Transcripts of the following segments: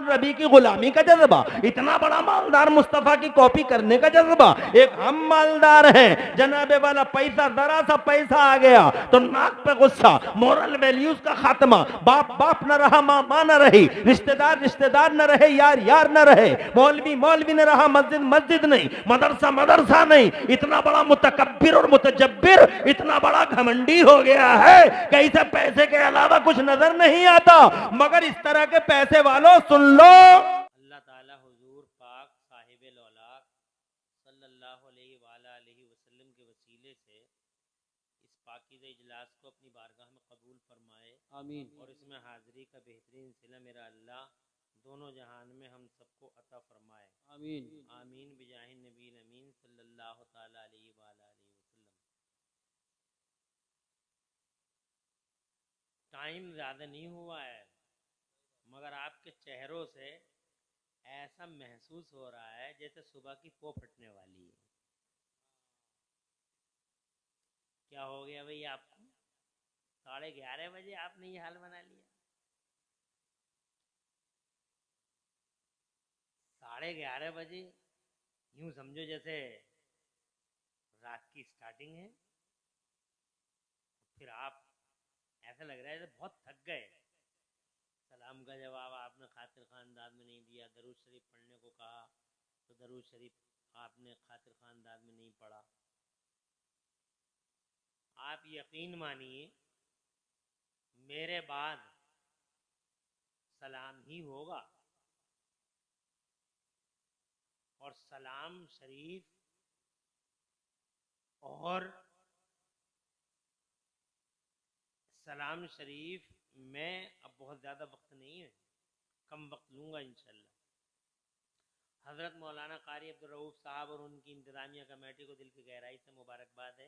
नबी की गुलामी का जज्बा, इतना बड़ा मालदार मुस्तफा की कॉपी करने का जज्बा। एक हम मालदार हैं, जनाबे वाला पैसा, जरा सा पैसा आ गया तो नाक पे गुस्सा, मोरल वैल्यूज का खात्मा, बाप बाप न रहा, माँ माँ न रही, रिश्तेदार रिश्तेदार न रहे, यार यार न रहे, मौलवी मौलवी न रहा, मस्जिद मस्जिद नहीं, मदरसा मदरसा नहीं। इतना बड़ा मुतकब्बिर और मुतजब्बिर, इतना बड़ा घमंडी हो गया है कि इसे पैसे के अलावा कुछ नजर नहीं आता। मगर इस तरह के पैसे वालों सुन लो, अल्लाह ताला हुजूर पाक साहिब लौलाक सल्लल्लाहु अलैहि वसल्लम के वसीले से इस पाकीज़ा इजलास को अपनी बारगाह में कबूल फरमाए, आमीन। और इसमें हाजिरी का बेहतरीन सिला मेरा अल्लाह दोनों जहान में हम सबको अता फरमाए, आमीन आमीन बिजाहि नबी अमीन सल्लल्लाहु ताला अलैहि वसल्लम। टाइम ज़्यादा नहीं हुआ है, मगर आपके चेहरों से ऐसा महसूस हो रहा है जैसे सुबह की पो फटने वाली है। क्या हो गया भाई आपको? 11:30 बजे आपने ये हाल बना लिया। 11:30 बजे यूं समझो जैसे रात की स्टार्टिंग है, फिर आप ऐसा लग रहा है जैसे बहुत थक गए। सलाम का जवाब आपने खातिर खान अंदाज में नहीं दिया, दरूद शरीफ पढ़ने को कहा तो दरूद शरीफ आपने खातिर खान अंदाज में नहीं पढ़ा। आप यकीन मानिए मेरे बाद सलाम ही होगा, और सलाम शरीफ और सलाम शरीफ में अब बहुत ज़्यादा वक्त नहीं है, कम वक्त लूँगा इंशाल्लाह। हज़रत मौलाना कारी अब्दुल रऊफ साहब और उनकी इंतज़ामिया कमेटी को दिल की गहराई से मुबारकबाद है।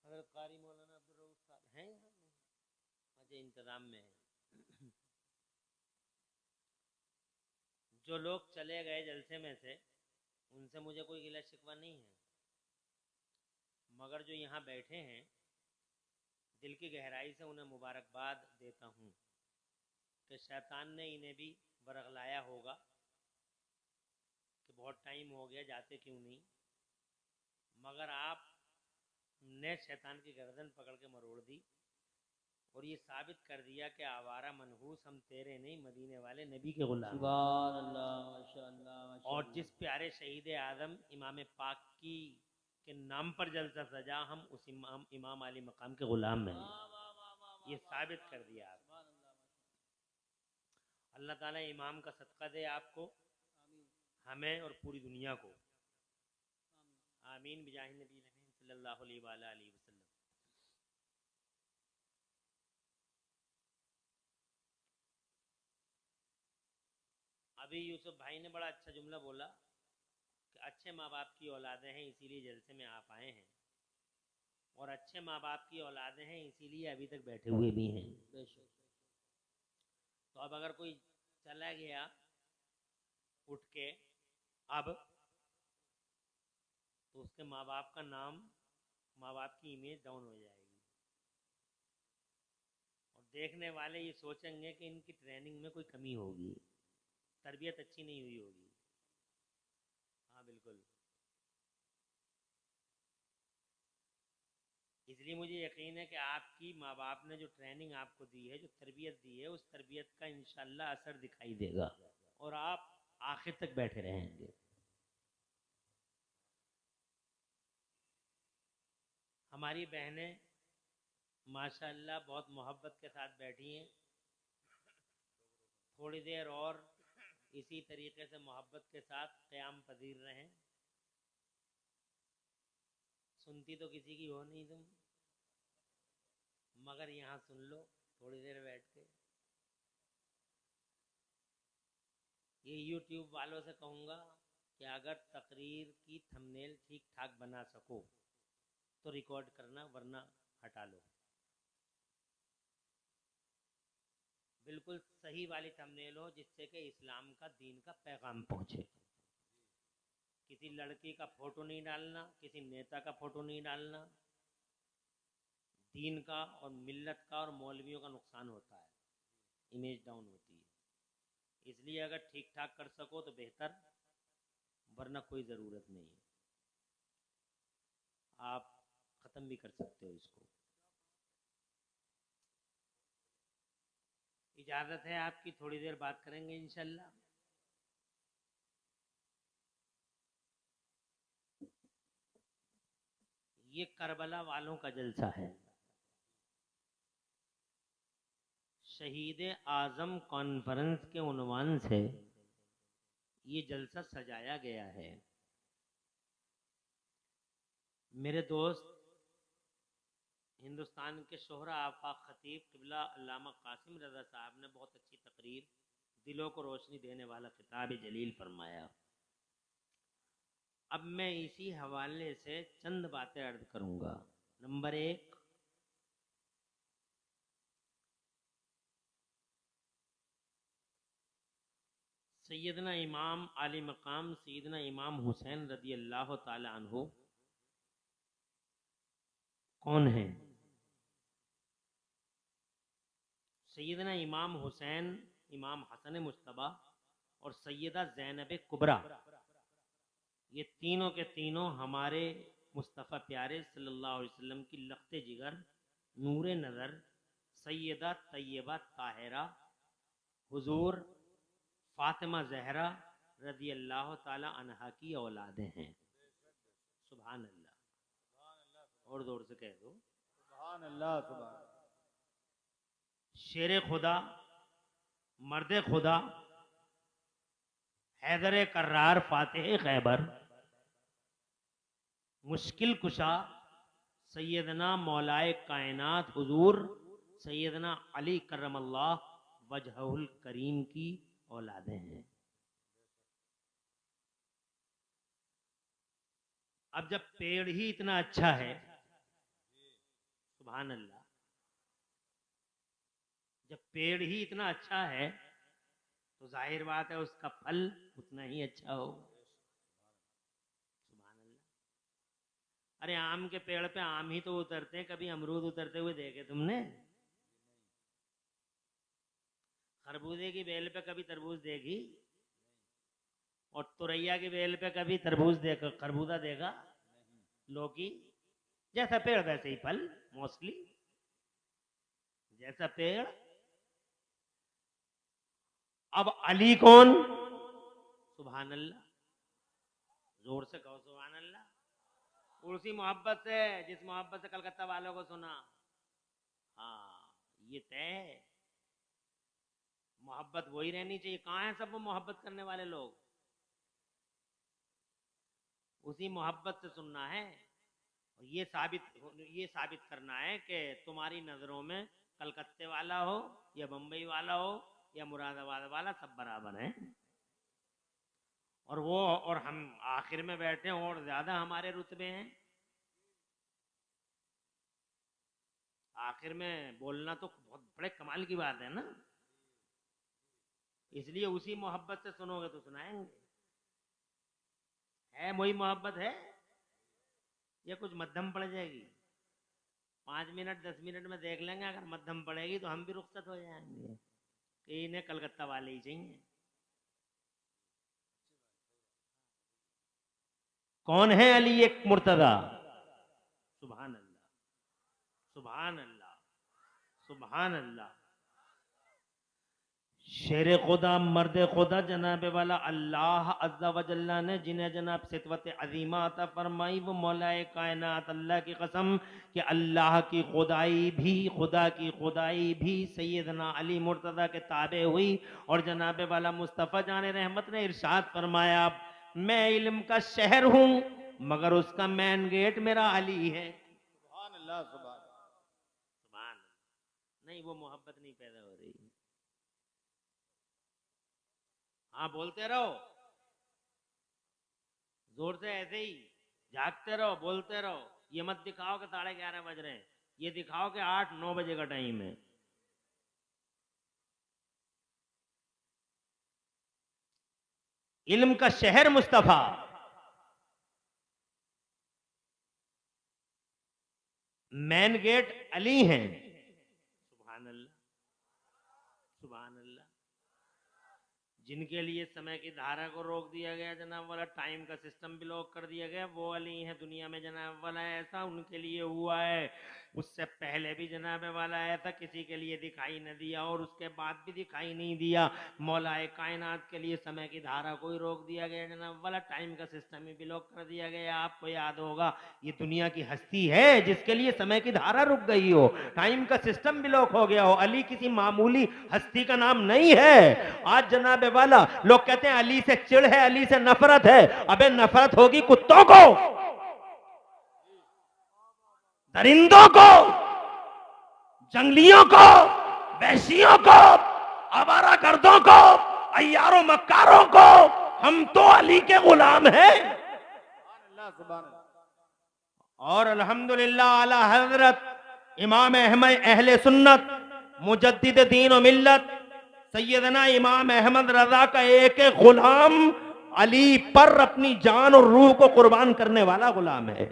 हज़रत कारी मौलाना अब्दुल रऊफ साहब हैं यहाँ? अच्छा, इंतज़ाम में है। जो लोग चले गए जलसे में से, उनसे मुझे कोई गिला शिकवा नहीं है, मगर जो यहाँ बैठे हैं दिल की गहराई से उन्हें मुबारकबाद देता हूँ कि शैतान ने इन्हें भी बरगलाया होगा कि बहुत टाइम हो गया, जाते क्यों नहीं। मगर आपने शैतान की गर्दन पकड़ के मरोड़ दी और ये साबित कर दिया कि आवारा मनहूस हम तेरे नहीं, मदीने वाले नबी के गुलाम। सुभान अल्लाह, माशाअल्लाह। और जिस प्यारे शहीद आदम इमाम पाक की के नाम पर जलसा सजा, हम उस इमाम अली मकाम के गुलाम हैं। ये साबित कर दिया आप। अल्लाह ताला इमाम का सदका दे आपको, हमें और पूरी दुनिया को, आमीन बिजाहि नबी सल्लल्लाहु अलैहि वसल्लम। अभी यूसुफ भाई ने बड़ा अच्छा जुमला बोला कि अच्छे माँ बाप की औलादें हैं इसीलिए जलसे में आप आए हैं, और अच्छे माँ बाप की औलादें हैं इसीलिए अभी तक बैठे हुए भी हैं। तो अब अगर कोई चला गया उठ के अब, तो उसके माँ बाप का नाम, माँ बाप की इमेज डाउन हो जाएगी, और देखने वाले ये सोचेंगे कि इनकी ट्रेनिंग में कोई कमी होगी, तरबियत अच्छी नहीं हुई होगी। हाँ बिल्कुल। इसलिए मुझे यकीन है कि आपकी माँ बाप ने जो ट्रेनिंग आपको दी है, जो तरबियत दी है, उस तरबियत का इंशाल्लाह असर दिखाई देगा और आप आखिर तक बैठे रहेंगे। हमारी बहनें माशाल्लाह बहुत मोहब्बत के साथ बैठी हैं। थोड़ी देर और इसी तरीके से मोहब्बत के साथ क़याम पजीर रहें। सुनती तो किसी की हो नहीं तुम, मगर यहाँ सुन लो थोड़ी देर बैठ के। ये यूट्यूब वालों से कहूँगा कि अगर तकरीर की थंबनेल ठीक ठाक बना सको तो रिकॉर्ड करना, वरना हटा लो। बिल्कुल सही वाली थंबनेल हो जिससे कि इस्लाम का, दीन का पैगाम पहुँचे। किसी लड़की का फोटो नहीं डालना, किसी नेता का फोटो नहीं डालना। दीन का और मिल्लत का और मौलवियों का नुकसान होता है, इमेज डाउन होती है। इसलिए अगर ठीक ठाक कर सको तो बेहतर, वरना कोई ज़रूरत नहीं है, आप ख़त्म भी कर सकते हो इसको। इजाज़त है आपकी, थोड़ी देर बात करेंगे इंशाल्लाह। ये करबला वालों का जलसा है। शहीद आज़म कॉन्फ्रेंस के उन्वान से ये जलसा सजाया गया है। मेरे दोस्त हिंदुस्तान के शोहरा आफाक खतीब क़िबला अल्लामा कासिम रज़ा साहब ने बहुत अच्छी तकरीर, दिलों को रोशनी देने वाला खिताब जलील फरमाया। अब मैं इसी हवाले से चंद बातें अर्ज करूंगा। नंबर 1, सैयदना इमाम आली मकाम सैयदना इमाम हुसैन रज़ी अल्लाह ताला अन्हु कौन है? सैयदना इमाम हुसैन, इमाम हसन मुश्तबा और सैयदा ज़ैनब कुबरा, ये तीनों के तीनों हमारे मुस्तफ़ा प्यारे सल्लल्लाहु अलैहि वसल्लम की लख्ते जिगर, नूरे नज़र, सैयदा तैयबा ताहिरा हुजूर फातिमा ज़हरा रज़ी अल्लाह ताला अन्हा की औलादें हैं। सुभान अल्लाह, और जोर से कह दो सुभान अल्लाह। सुभान शेर खुदा, मर्द खुदा, हैदर कर्रार फातिह खैबर, मुश्किल कुशा सैयदना मौलाए कायनात हुजूर सैयदना अली करमल्लाह वजहुल करीम की औलादें हैं। अब जब पेड़ ही इतना अच्छा है, सुभान अल्लाह, जब पेड़ ही इतना अच्छा है तो जाहिर बात है उसका फल उतना ही अच्छा होगा। सुभान अल्लाह। अरे आम के पेड़ पे आम ही तो उतरते हैं, कभी अमरूद उतरते हुए देखे तुमने? खरबूजे की बेल पे कभी तरबूज देखी? और तुरैया की बेल पे कभी तरबूज देखा, खरबूजा देखा? लौकी जैसा पेड़ वैसे ही फल, मोस्टली जैसा पेड़। अब अली कौन? सुभान अल्लाह, जोर से कहो सुभान अल्लाह। उसी मोहब्बत से, जिस मोहब्बत से कलकत्ता वालों को सुना। हाँ, ये तय मोहब्बत वही रहनी चाहिए। कहाँ है सब वो मोहब्बत करने वाले लोग? उसी मोहब्बत से सुनना है। और ये साबित करना है कि तुम्हारी नजरों में कलकत्ते वाला हो या बम्बई वाला हो या मुरादाबाद वाला, सब बराबर हैं। और हम आखिर में बैठे और ज्यादा हमारे रुतबे हैं। आखिर में बोलना तो बहुत बड़े कमाल की बात है ना। इसलिए उसी मोहब्बत से सुनोगे तो सुनाएंगे। है वही मोहब्बत है या कुछ मध्यम पड़ जाएगी? 5 मिनट 10 मिनट में देख लेंगे, अगर मध्यम पड़ेगी तो हम भी रुखसत हो जाएंगे कि इन्हें कलकत्ता वाले ही चाहिए। कौन है अली एक मुर्तदा? सुभान अल्लाह, सुभान अल्लाह, सुभान अल्लाह। शेर खुदा, मर्द खुदा, जनाब वाला अल्लाह अज़्ज़ा व जल्ला ने जिन्हें जनाब सितवत अज़ीमा अता फरमाई, वो मौलाए कायनात अल्लाह की कसम कि अल्लाह की खुदाई भी, खुदा की खुदाई भी सैयदना अली मुर्तज़ा के ताबे हुई। और जनाब वाला मुस्तफ़ा जान रहमत ने इरशाद फरमाया, मैं इल्म का शहर हूँ मगर उसका मेन गेट मेरा अली है। सुभान अल्लाह। सुभान सुभान। नहीं, वो मोहब्बत नहीं पैदा हो रही। हाँ, बोलते रहो जोर से, ऐसे ही जागते रहो, बोलते रहो। ये मत दिखाओ कि 11:30 बज रहे हैं, ये दिखाओ कि 8-9 बजे का टाइम है। इल्म का शहर मुस्तफा, मैन गेट अली हैं। सुभान अल्लाह, सुभान अल्लाह। जिनके लिए समय की धारा को रोक दिया गया जनाब वाला, टाइम का सिस्टम भी लॉक कर दिया गया, वो अली है दुनिया में जनाब वाला, ऐसा उनके लिए हुआ है। उससे पहले भी जनाब वाला ऐसा किसी के लिए दिखाई न दिया और उसके बाद भी दिखाई नहीं दिया। मौलाए कायनात के लिए समय की धारा को ही रोक दिया गया जनाब वाला, टाइम का सिस्टम ही भी लॉक कर दिया गया। आपको याद होगा ये दुनिया की हस्ती है जिसके लिए समय की धारा रुक गई हो, टाइम का सिस्टम भी लॉक हो गया हो। अली किसी मामूली हस्ती का नाम नहीं है। आज जनाब वाला लोग कहते हैं अली से चिढ़ है, अली से नफरत है। अबे नफरत होगी कुत्तों को, दरिंदों को, जंगलियों को, वैशियों को, आवारा गर्दों को, अय्यारों मक्कारों को। हम तो अली के गुलाम हैं। अल्लाह सुभान अल्लाह। और अल्हम्दुलिल्लाह आला हजरत इमाम अहमद अहले सुन्नत मुजद्दिद दीन और मिल्लत सैयदना इमाम अहमद रजा का एक एक गुलाम अली पर अपनी जान और रूह को कुर्बान करने वाला गुलाम है।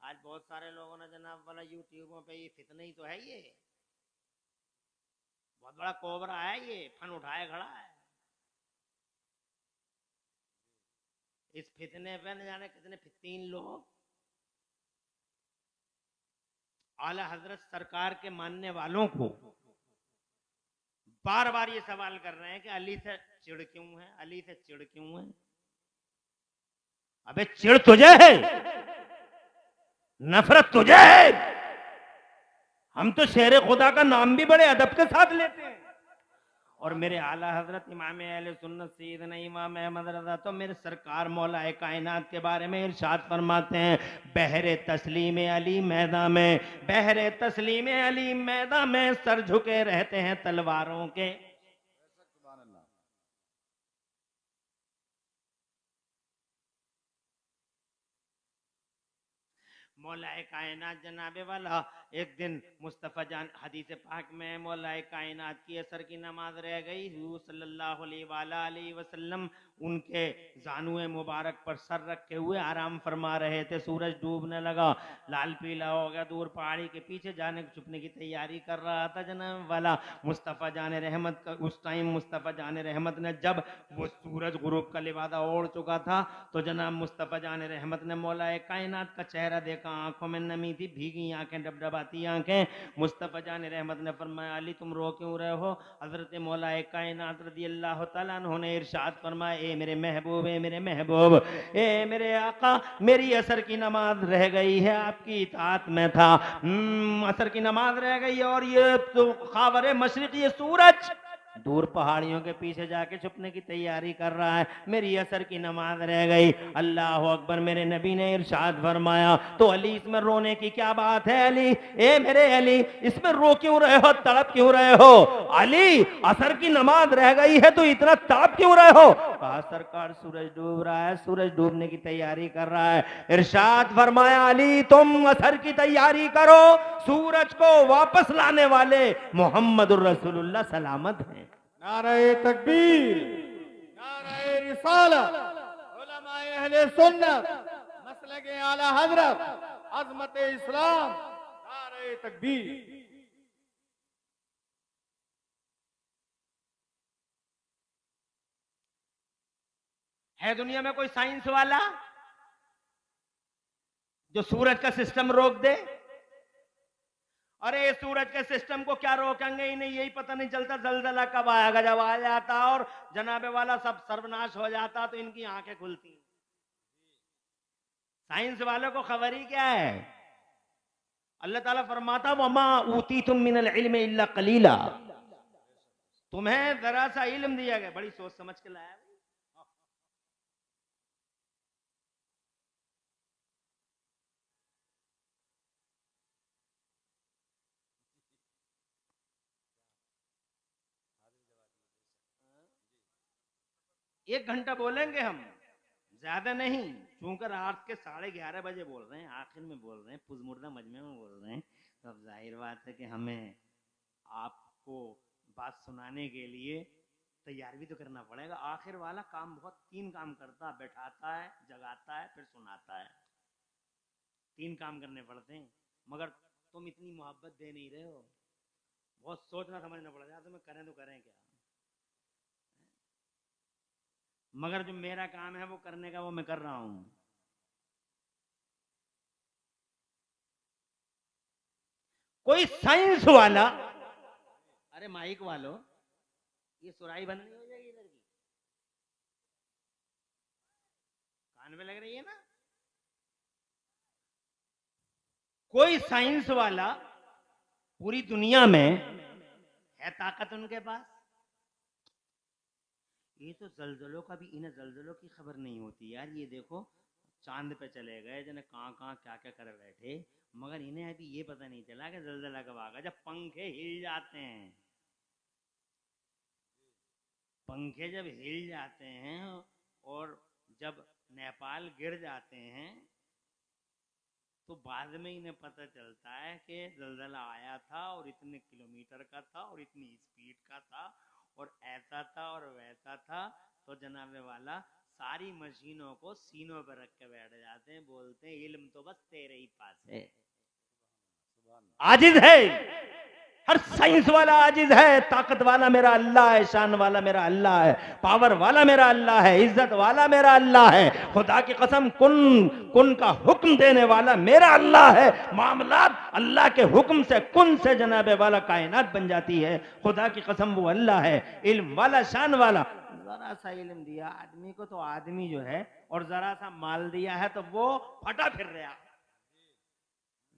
आज बहुत सारे लोगों ने जनाब वाला यूट्यूबों पे ये फितने ही तो है, ये बहुत बड़ा कोबरा है, ये फन उठाए खड़ा है। इस फितने पे न जाने कितने फितीन लोग आला हजरत सरकार के मानने वालों को बार बार ये सवाल कर रहे हैं कि अली से चिढ़ क्यों है, अली से चिढ़ क्यों है। अबे चिढ़ तुझे है, नफरत तुझे है। हम तो शेर खुदा का नाम भी बड़े अदब के साथ लेते हैं। और मेरे आला हजरत इमाम अहले सुन्नत सैयदना इमाम अहमद रज़ा तो मेरे सरकार मौलाए कायनात के बारे में इरशाद फरमाते हैं, बहरे तस्लीम अली मैदान में, बहरे तस्लीम अली मैदान में सर झुके रहते हैं तलवारों के। सुभान अल्लाह। मौलाए कायनात जनाबे वाला एक दिन मुस्तफ़ा जान हदीस पाक में मौलाए कायनात की असर की नमाज रह गई। हुजूर सल्लल्लाहु अलैहि वसल्लम उनके जानुए मुबारक पर सर रखे हुए आराम फरमा रहे थे। सूरज डूबने लगा, लाल पीला हो गया, दूर पहाड़ी के पीछे जाने छुपने की तैयारी कर रहा था जनाब वाला मुस्तफ़ा जान रहमत का। उस टाइम मुस्तफ़ा जान रहमत ने जब वो सूरज गुरूब का लिबादा ओढ़ चुका था तो जनाब मुस्तफ़ा जान रहमत ने मौलाए कायनात का चेहरा देखा, आंखों में नमी थी, भीगी आंखें, डबडबाती आंखें। मुस्तफ़ा जान रहमत ने फरमाया, अली तुम रो क्यों रहे हो। हजरत मौलाए कायनात रज़ी अल्लाह तआला अन्हु ने इरशाद फरमाया, ए मेरे महबूब, ए मेरे महबूब, ए मेरे आका, मेरी असर की नमाज रह गई है, आपकी इताअत में था। असर की नमाज रह गई और ये तो खावर मशरिक, ये सूरज दूर पहाड़ियों के पीछे जाके छुपने की तैयारी कर रहा है, मेरी असर की नमाज रह गई। अल्लाह अकबर। मेरे नबी ने इरशाद फरमाया, तो अली इसमें रोने की क्या बात है। अली, ए मेरे अली, इसमें रो क्यों रहे हो, तड़प क्यों रहे हो। अली, असर की नमाज रह गई है तो इतना तड़प क्यों रहे हो। कहा सरकार सूरज डूब रहा है, सूरज डूबने की तैयारी कर रहा है। इरशाद फरमाया, अली तुम असर की तैयारी करो, सूरज को वापस लाने वाले मोहम्मदुर रसूलुल्लाह सलामत हैं। नारे तकबीर, नारे रिसालत, उलमाए अहले सुन्नत, मसलके आला हजरत, अज़मत इस्लाम, नारे तकबीर। है दुनिया में कोई साइंस वाला जो सूरज का सिस्टम रोक दे। अरे सूरज के सिस्टम को क्या रोकेंगे, इन्हें यही पता नहीं चलता जलजला कब आएगा। जब आ जाता और जनाबे वाला सब सर्वनाश हो जाता तो इनकी आंखें खुलती। साइंस वालों को खबर ही क्या है। अल्लाह ताला फरमाता, वमा ऊतीतुम मिनल इल्मि इल्ला कलीला, तुम्हें जरा सा इल्म दिया गया, बड़ी सोच समझ के लाया। एक घंटा बोलेंगे हम, ज्यादा नहीं, चूंकि रात के 11:30 बजे बोल रहे हैं, आखिर में बोल रहे हैं, पुजमुर्दा मजमे में बोल रहे हैं, तो अब जाहिर बात है कि हमें आपको बात सुनाने के लिए तैयार भी तो करना पड़ेगा। आखिर वाला काम बहुत 3 काम करता है, बैठाता है, जगाता है, फिर सुनाता है। 3 काम करने पड़ते हैं, मगर तुम इतनी मोहब्बत दे नहीं रहे हो। बहुत सोचना समझना पड़ेगा, तुम्हें करें तो करें क्या। मगर जो मेरा काम है वो करने का वो मैं कर रहा हूं। कोई साइंस वाला, अरे माइक वालो, ये सुराई बंद नहीं हो जाएगी इधर की? कान पे लग रही है ना? कोई साइंस वाला पूरी दुनिया में है ताकत उनके पास? ये तो जलजलों का भी, इन्हें जलजलों की खबर नहीं होती यार। ये देखो चांद पे चले गए, जने कहाँ क्या क्या कर बैठे, मगर इन्हें अभी ये पता नहीं चला कि जलजला कब आएगा। जब पंखे हिल जाते हैं, पंखे जब हिल जाते हैं और जब नेपाल गिर जाते हैं, तो बाद में इन्हें पता चलता है कि जलजला आया था और इतने किलोमीटर का था और इतनी स्पीड का था और ऐसा था और वैसा था। तो जनाबे वाला सारी मशीनों को सीनों पर रख के बैठ जाते हैं, बोलते हैं इल्म तो बस तेरे ही पास है। आजिज है, हर साइंस वाला आजिज है। ताकत वाला मेरा अल्लाह है, शान वाला मेरा अल्लाह है, पावर वाला मेरा अल्लाह है, इज्जत वाला मेरा अल्लाह है। खुदा की कसम, कुन का हुक्म देने वाला मेरा अल्लाह है। मामलात अल्लाह के हुक्म से, कुन से जनाबे वाला कायनात बन जाती है। खुदा की कसम वो अल्लाह है, इल्म वाला, शान वाला। जरा सा इल्म दिया आदमी को तो आदमी जो है, और जरा सा माल दिया है तो वो फटा फिर रहा।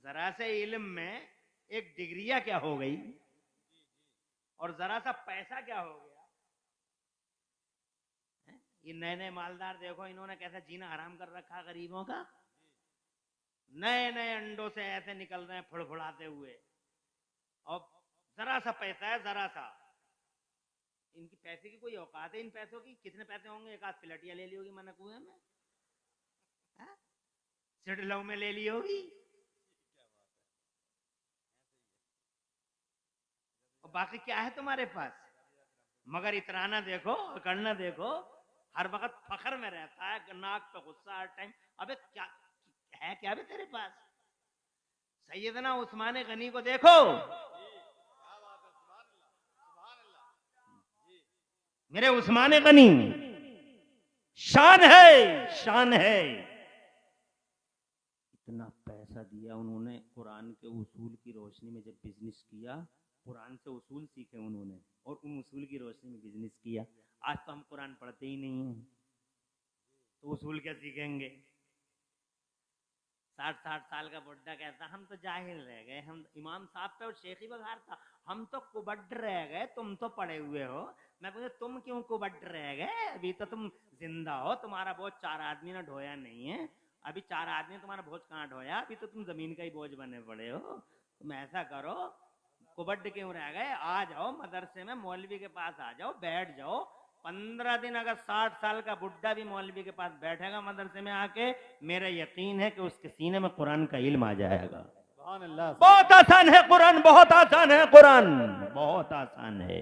जरा से इल्म में एक डिग्रिया क्या हो गई और जरा सा पैसा क्या हो गया। ये नए नए मालदार देखो, इन्होंने कैसा जीना हराम कर रखा गरीबों का। नए नए अंडों से ऐसे निकल रहे हैं फुड़फुड़ाते हुए, और जरा सा पैसा है, जरा सा। इनकी पैसे की कोई औकात है? इन पैसों की कितने पैसे होंगे? एक आध प्लेटिया ले ली होगी मैंने कुएं में, सिडलव में ले ली होगी, और बाकी क्या है तुम्हारे पास? मगर इतराना देखो, करना देखो, हर वक्त फखर में रहता है, नाक पे गुस्सा हर टाइम। अबे क्या है, क्या भी तेरे पास? सैयदना उस्मान गनी को देखो, मेरे उस्मान गनी शान है, शान है। इतना पैसा दिया उन्होंने, कुरान के उसूल की रोशनी में जब बिजनेस किया, कुरान से उसूल सीखे उन्होंने और उन उसूल की रोशनी में बिजनेस किया। आज तो हम कुरान पढ़ते ही नहीं हैं, तो उसूल क्या सीखेंगे? 60-60 साल का बुढ़ा कहता हम तो जाहिल रह गए, हम इमाम साहब पे और शेखी बघार था, हम तो कुबड्ड रह गए, तुम तो पड़े हुए हो। मैं पूछा तुम क्यों कुबड्ड रह गए? अभी तो तुम जिंदा हो, तुम्हारा बोझ 4 आदमी ने ढोया नहीं है। अभी 4 आदमी ने तुम्हारा बोझ कहाँ ढोया? अभी तो तुम जमीन का ही बोझ बने पड़े हो। तुम ऐसा करो, कुबड्ड क्यों रह गए? आ जाओ मदरसे में, मौलवी के पास आ जाओ, बैठ जाओ। 15 दिन अगर 60 साल का बुढ़ा भी मौलवी के पास बैठेगा मदरसे में आके, मेरा यकीन है कि उसके सीने में कुरान का इल्म आ जाएगा। बहुत आसान है कुरान, बहुत आसान है कुरान, बहुत आसान है।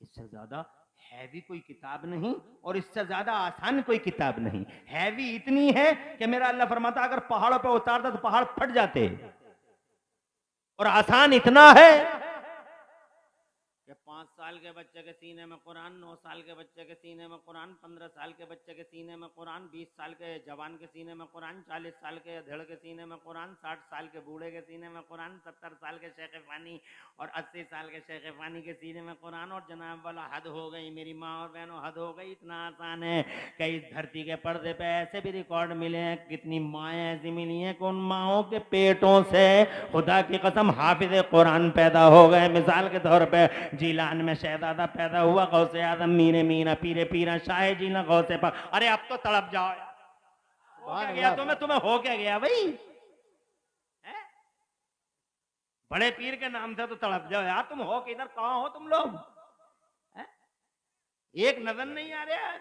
इससे ज्यादा हैवी कोई किताब नहीं और इससे ज्यादा आसान कोई किताब नहीं। हैवी इतनी है कि मेरा अल्लाह फरमाता अगर पहाड़ों पे उतारता तो पहाड़ फट जाते, और आसान इतना है कि 5 साल के बच्चे के सीने में कुरान, 9 साल के बच्चे के सीने में कुरान, 15 साल के बच्चे के सीने में कुरान, 20 साल के जवान के सीने में कुरान, 40 साल के अधेड़ के सीने में कुरान, 60 साल के बूढ़े के सीने में कुरान, 70 साल के शेख फानी और 80 साल के शेख फानी के सीने में कुरान। और जनाब वाला हद हो गई मेरी माँ और बहनों, हद हो गई। इतना आसान है कि इस धरती के पर्दे पे ऐसे भी रिकॉर्ड मिले हैं, कितनी माएँ ऐसी मिली हैं कि उन माओं के पेटों से खुदा की कसम हाफिज कुरान पैदा हो गए। मिसाल के तौर पर जीलान में शहजादा पैदा हुआ, गौसे आजम मीरे मीना पीरे पीरा शाह जीना गौसे पर। अरे अब तो तड़प जाओ यार, हो क्या गया तुम्हें हो क्या गया भाई? बड़े पीर के नाम से तो तड़प जाओ यार। तुम हो किधर, कहां हो तुम लोग? एक नजर नहीं आ रहा?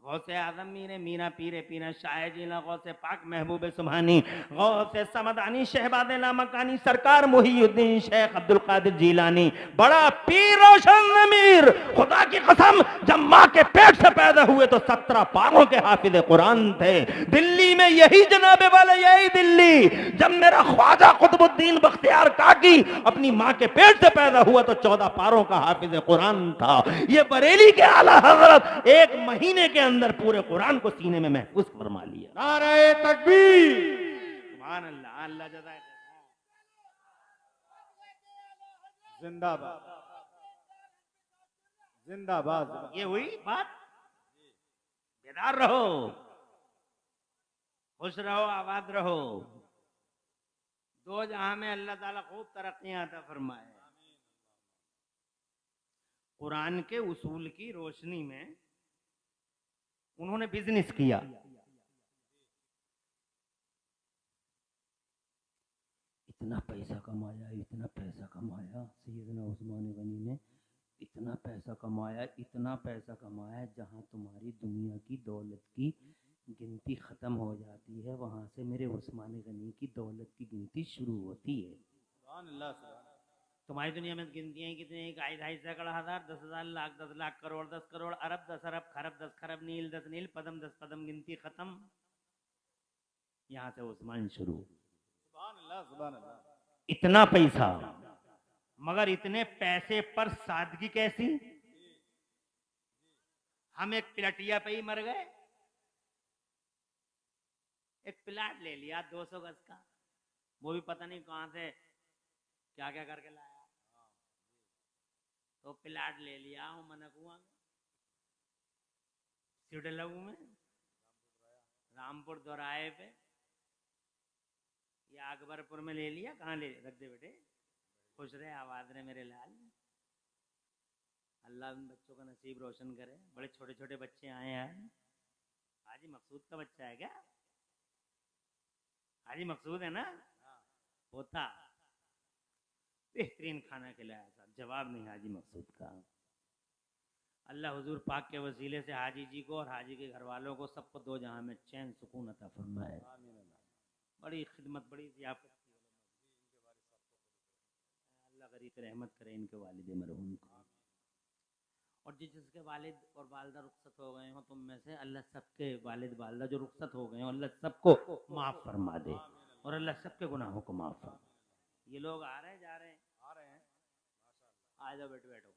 गौसे आजम मीरे मीरा पीरे पीना शाह जीला गौसे पाक महबूब सुभानी गौसे समदानी शहबाद लामकानी सरकार मुहीउद्दीन शेख अब्दुल कादिर जीलानी बड़ा पीर रोशन मीर। खुदा की कसम जब माँ के पेट से पैदा हुए तो 17 पारों के हाफिज कुरान थे। दिल्ली में यही जनाबे वाले यही दिल्ली जब मेरा ख्वाजा कुतुबुद्दीन बख्तियार काकी अपनी माँ के पेट से पैदा हुआ तो 14 पारों का हाफिज कुरान था। ये बरेली के आला हजरत 1 महीने के अंदर पूरे कुरान को सीने में महफूज फरमा लिया। नारे तकबीर, सुभान अल्लाह, अल्लाह जज़ाए। जिंदाबाद जिंदाबाद। ये हुई बात। बेदार रहो, खुश रहो, आबाद रहो। दो जहां में अल्लाह ताला खूब तरक्कियां अता फरमाए। कुरान के उसूल की रोशनी में उन्होंने बिजनेस किया। इतना पैसा कमाया, इतना पैसा कमाया सैयदना उस्मान गनी ने, इतना पैसा कमाया जहां तुम्हारी दुनिया की दौलत की गिनती खत्म हो जाती है वहां से मेरे उस्मान गनी की दौलत की गिनती शुरू होती है। सुभान अल्लाह, सुभान अल्लाह। तुम्हारी दुनिया में गिनतियां ही कितनी? 2.5 सैकड़ा हजार, 10,000 लाख, 10 लाख करोड़, 10 करोड़, अरब, 10 अरब, खरब, 10 खरब, नील 10 नील, पदम 10 पदम, गिनती खत्म। यहाँ से उस्मान शुरू। सुभान अल्लाह, सुभान अल्लाह। इतना पैसा, मगर इतने पैसे पर सादगी कैसी? हम एक प्लाटिया पे ही मर गए। एक प्लाट ले लिया 200 गज का, वो भी पता नहीं कहां से क्या क्या करके लाया। तो प्लाट ले लिया हूं मनकुआ सिडलऊ में, रामपुर दोराहे पे, या अकबरपुर में ले लिया। कहाँ ले रख दे बेटे, खुश रहे, आबाद रहे मेरे लाल। अल्लाह उन बच्चों का नसीब रोशन करे। बड़े छोटे छोटे बच्चे आए हैं। हाजी मकसूद का बच्चा है क्या? हाजी मकसूद है ना? होता बेहतरीन खाना खिलाया था, जवाब नहीं हाजी मकसूद का। अल्लाह हुजूर पाक के वसीले से हाजी जी को और हाजी के घर वालों को सबको दो जहां में चैन सुकून अता फरमाए। बड़ी खिदमत, बड़ी ज़ियाफ़त की। अल्लाह गरीब रहमत करे इनके वालिद मरहूम को। और जिसके वालिद और वालदा रुखसत हो गए हो तुम में से, अल्लाह सबके वालिद वालदा जो रुखसत हो गए हो अल्लाह सबको माफ़ फरमा दे और अल्लाह सबके गुनाहों को माफ़ फरमा। ये लोग आ रहे हैं, जा रहे हैं, आ जाओ, बैठो बैठो,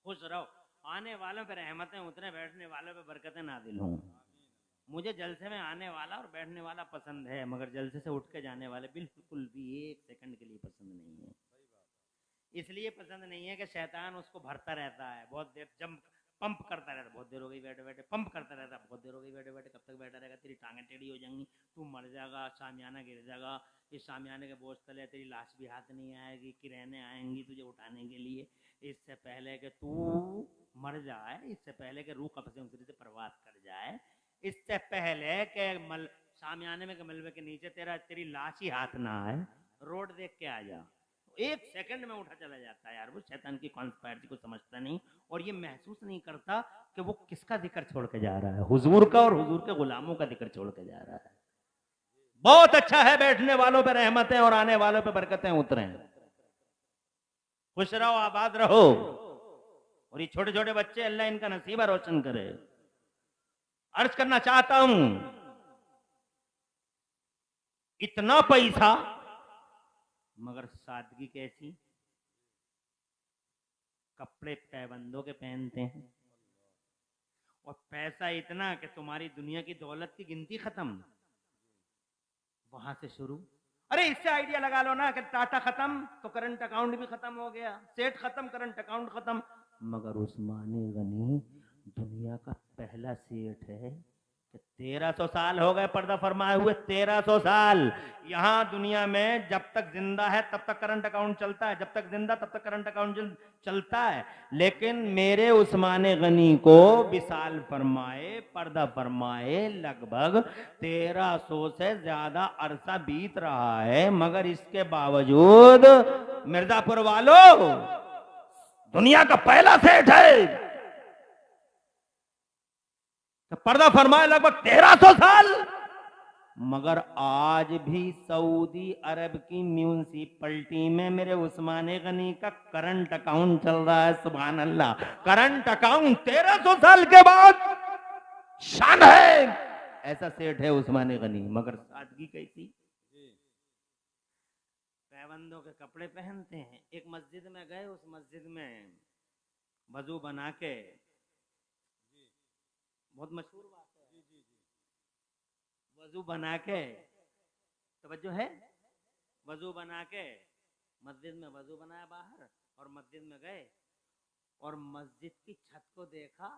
खुश रहो। आने वालों पे रहमतें उतरे, बैठने वालों पे बरकतें नाजिल हों। मुझे जलसे में आने वाला और बैठने वाला पसंद है, मगर जलसे से उठ के जाने वाले बिल्कुल भी 1 सेकंड के लिए पसंद नहीं है। इसलिए पसंद नहीं है कि शैतान उसको भरता रहता है, बहुत देर जम पंप करता रहता, बहुत देर हो गई बैठे बैठे, पंप करता रहता, बहुत देर हो गई बैठे बैठे, कब तक बैठा रहेगा, तेरी टांगें टेढ़ी हो जाएंगी, तू मर जाएगा, शामियाना गिर जाएगा, इस शामियाने के बोझ तले तेरी लाश भी हाथ नहीं आएगी, किरहने आएंगी तुझे उठाने के लिए। इससे पहले कि तू मर जाए, इससे पहले कि रूह कब्ज़े उनसे से परवाज कर जाए, इससे पहले कि शामियाने में के मलबे के नीचे तेरी लाश ही हाथ ना आए, रोड देख के आ जा। 1 सेकंड में उठा चला जाता है यार। वो शैतान की कॉन्स्पायरेसी को समझता नहीं और ये महसूस नहीं करता कि वो किसका जिक्र छोड़ के जा रहा है, हुजूर का और हुजूर के गुलामों का जिक्र छोड़ के जा रहा है। बहुत अच्छा है, बैठने वालों पे रहमतें और आने वालों पे बरकतें उतरे। खुश रहो, आबाद रहो। और ये छोटे छोटे बच्चे अल्लाह इनका नसीबा रोशन करे। अर्ज करना चाहता हूं, इतना पैसा मगर सादगी कैसी? कपड़े पैबंदों के पहनते हैं और पैसा इतना कि तुम्हारी दुनिया की दौलत की गिनती खत्म। वहां से शुरू। अरे इससे आइडिया लगा लो ना कि टाटा खत्म तो करंट अकाउंट भी खत्म हो गया, सेठ खत्म करंट अकाउंट खत्म। मगर उस्मान गनी दुनिया का पहला सेठ है कि 1300 साल हो गए पर्दा फरमाए हुए, 1300 साल। यहाँ दुनिया में जब तक जिंदा है तब तक करंट अकाउंट चलता है, जब तक जिंदा तब तक करंट अकाउंट चलता है। लेकिन मेरे उस्मान गनी को विशाल फरमाए, पर्दा फरमाए, लगभग 1300 से ज्यादा अरसा बीत रहा है, मगर इसके बावजूद मिर्जापुर वालों दुनिया का पहला सेठ है। तो पर्दा फरमाए लगभग 1300 साल। मगर आज भी सऊदी अरब की म्यूनिसिपैलिटी में मेरे उस्मान गनी का करंट अकाउंट चल रहा है। सुभान अल्लाह, करंट अकाउंट 1300 साल के बाद। शान है, ऐसा सेठ है उस्मान गनी। मगर सादगी कैसी, पैबंदों के कपड़े पहनते हैं। एक मस्जिद में गए, उस मस्जिद में वजू बना के, बहुत मशहूर बात है, वजू बना के, तवज्जो है, वजू बना के मस्जिद में वजू बनाया बाहर, और मस्जिद में गए और मस्जिद की छत को देखा,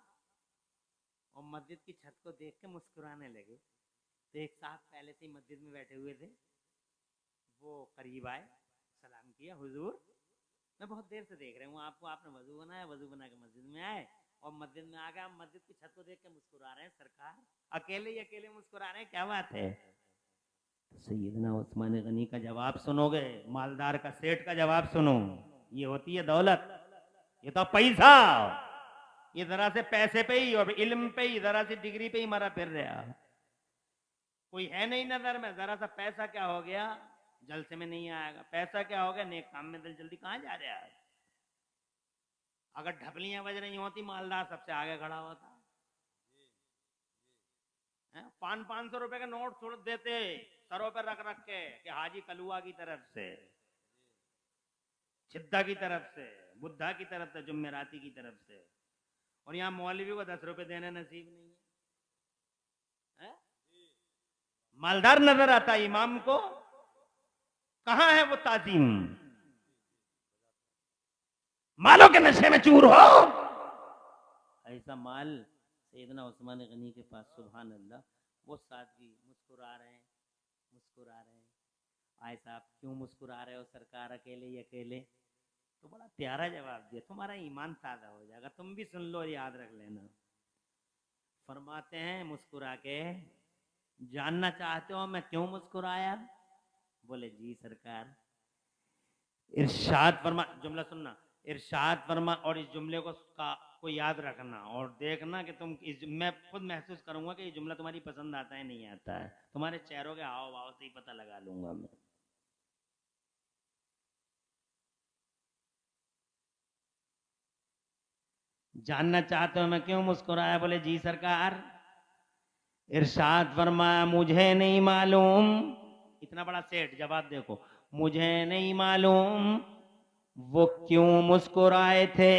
और मस्जिद की छत को देख के मुस्कुराने लगे। तो एक साहब पहले से ही मस्जिद में बैठे हुए थे, वो करीब आए, सलाम किया, हुजूर मैं बहुत देर से देख रहा हूँ आपको, आपने वजू बनाया, वजू बना के मस्जिद में आए और मस्जिद में आ गए, आप मस्जिद की छत को देख के मुस्कुरा रहे हैं, सरकार अकेले ही अकेले मुस्कुरा रहे हैं, क्या बात है? तो सैयदना उस्मान गनी का जवाब सुनोगे, मालदार का, सेठ का जवाब सुनो। ये होती है दौलत, ये तो पैसा। ये जरा से पैसे पे ही और इल्म पे ही, जरा सी डिग्री पे ही मरा फिर रहा, कोई है नहीं नजर में। जरा सा पैसा क्या हो गया, जलसे में नहीं आएगा। पैसा क्या हो गया, नेक काम में दिल जल्दी कहाँ जा रहा है। अगर ढपलियां बज रही होती, मालदार सबसे आगे खड़ा होता। 500 रुपए का नोट छोड़ देते सरों पर रख रख के कि हाजी कलुआ की तरफ से, छिद्दा की तरफ से, बुद्धा की तरफ से, जुम्मेराती की तरफ से। और यहाँ मौलवी को 10 रुपए देने नसीब नहीं है। मालदार नजर आता इमाम को, कहां है वो ताजीम? मालों के नशे में चूर हो। ऐसा माल सैयदना उस्मान गनी के पास। सुभान अल्लाह। वो सादगी, मुस्कुरा रहे हैं, मुस्कुरा रहे हैं। आए साहब क्यों मुस्कुरा रहे हो सरकार, अकेले ही अकेले? तो बड़ा प्यारा जवाब दिया, तुम्हारा ईमान ताजा हो जाएगा, तुम भी सुन लो, याद रख लेना। फरमाते हैं मुस्कुरा के, जानना चाहते हो मैं क्यों मुस्कुराया? बोले जी सरकार। इरशाद फरमा, जुमला सुनना, इरशाद फरमा, और इस जुमले को याद रखना और देखना कि तुम मैं खुद महसूस करूंगा कि ये जुमला तुम्हारी पसंद आता है नहीं आता है। तुम्हारे चेहरों के हाव भाव से ही पता लगा लूंगा मैं। जानना चाहते हो मैं क्यों मुस्कुराया? बोले जी सरकार। इरशाद फरमाया, मुझे नहीं मालूम। इतना बड़ा सेठ, जवाब देखो, मुझे नहीं मालूम वो क्यों मुस्कुराए थे,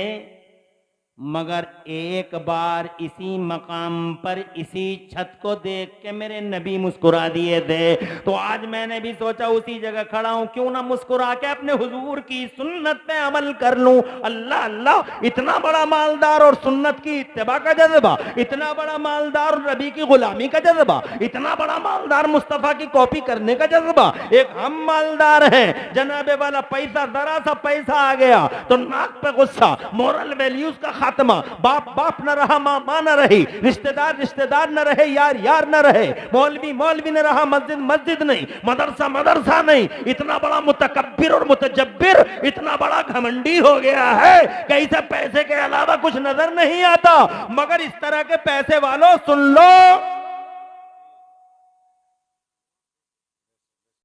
मगर एक बार इसी मकाम पर, इसी छत को देख के मेरे नबी मुस्कुरा दिए थे। तो आज मैंने भी सोचा उसी जगह खड़ा हूं, क्यों ना मुस्कुरा के अपने हुजूर की सुन्नत पे अमल कर लूं। अल्लाह अल्लाह, इतना बड़ा मालदार और सुन्नत की इत्तिबा का जज्बा, इतना बड़ा मालदार और नबी की गुलामी का जज्बा, इतना बड़ा मालदार मुस्तफा की कॉपी करने का जज्बा। एक हम मालदार हैं, जनाबे वाला पैसा, जरा सा पैसा आ गया तो नाक पे गुस्सा, मोरल वैल्यूज का खात्मा, बाप बाप न रहा, मां मां न रही, रिश्तेदार रिश्तेदार न रहे, यार यार न रहे, मौलवी मौलवी न रहा, मस्जिद मस्जिद नहीं, मदरसा मदरसा नहीं। इतना बड़ा मुतकब्बिर और मुतजब्बिर, इतना बड़ा घमंडी हो गया है कि इसे पैसे के अलावा कुछ नजर नहीं आता। मगर इस तरह के पैसे वालों सुन लो,